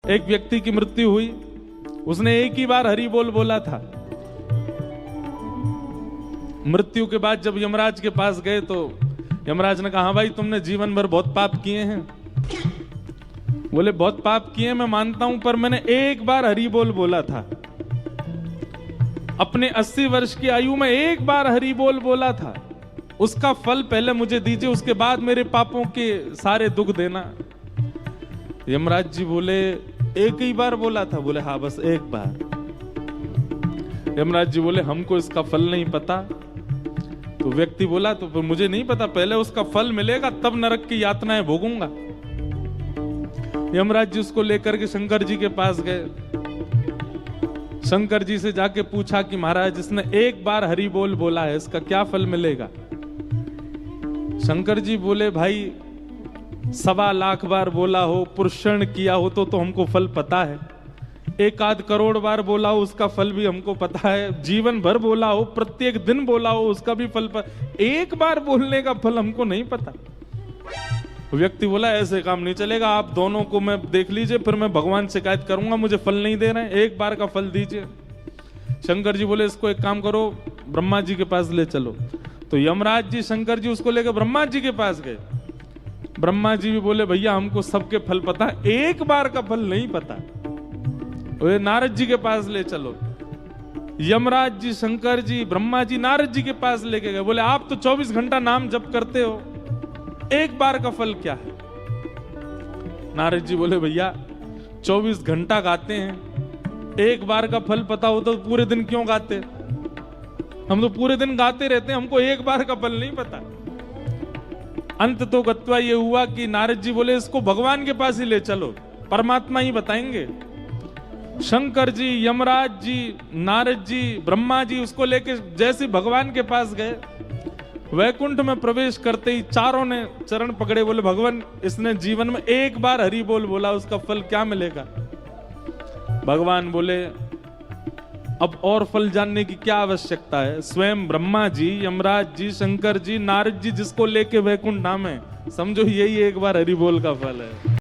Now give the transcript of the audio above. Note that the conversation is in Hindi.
एक व्यक्ति की मृत्यु हुई, उसने एक ही बार हरि बोल बोला था। मृत्यु के बाद जब यमराज के पास गए तो यमराज ने कहा, हाँ भाई तुमने जीवन भर बहुत पाप किए हैं। बोले बहुत पाप किए मैं मानता हूं, पर मैंने एक बार हरि बोल बोला था। अपने 80 वर्ष की आयु में एक बार हरि बोल बोला था, उसका फल पहले मुझे दीजिए, उसके बाद मेरे पापों के सारे दुख देना। यमराज जी बोले एक ही बार बोला था? बोले हाँ बस एक बार। यमराज जी बोले हमको इसका फल नहीं पता। तो व्यक्ति बोला तो फिर मुझे नहीं पता, पहले उसका फल मिलेगा तब नरक की यातनाएं भोगूंगा। यमराज जी उसको लेकर के शंकर जी के पास गए। शंकर जी से जाके पूछा कि महाराज इसने एक बार हरि बोल बोला है, इसका क्या फल मिलेगा? शंकर जी बोले भाई 1.25 लाख बार बोला हो, पुरुषण किया हो तो हमको फल पता है। 1 करोड़ बार बोला हो उसका फल भी हमको पता है। जीवन भर बोला हो, प्रत्येक दिन बोला हो उसका भी फल एक बार बोलने का फल हमको नहीं पता। व्यक्ति बोला ऐसे काम नहीं चलेगा, आप दोनों को मैं देख लीजिए, फिर मैं भगवान से शिकायत करूंगा, मुझे फल नहीं दे रहे हैं, एक बार का फल दीजिए। शंकर जी बोले इसको एक काम करो, ब्रह्मा जी के पास ले चलो। तो यमराज जी शंकर जी उसको लेकर ब्रह्मा जी के पास गए। ब्रह्मा जी भी बोले भैया हमको सबके फल पता है, एक बार का फल नहीं पता। नारद जी के पास ले चलो। यमराज जी शंकर जी ब्रह्मा जी नारद जी के पास लेके गए। बोले आप तो 24 घंटा नाम जप करते हो, एक बार का फल क्या है? नारद जी बोले भैया 24 घंटा गाते हैं, एक बार का फल पता हो तो पूरे दिन क्यों गाते? हम तो पूरे दिन गाते रहते हैं, हमको एक बार का फल नहीं पता। अंत तो गत्वा ये हुआ कि नारद जी बोले इसको भगवान के पास ही ले चलो, परमात्मा ही बताएंगे। शंकर जी यमराज जी नारद जी ब्रह्मा जी उसको लेके जैसे भगवान के पास गए, वैकुंठ में प्रवेश करते ही चारों ने चरण पकड़े। बोले भगवान इसने जीवन में एक बार हरि बोल बोला, उसका फल क्या मिलेगा? भगवान बोले अब और फल जानने की क्या आवश्यकता है? स्वयं ब्रह्मा जी यमराज जी शंकर जी नारद जी जिसको लेके वैकुंठ नाम है, समझो यही एक बार हरि बोल का फल है।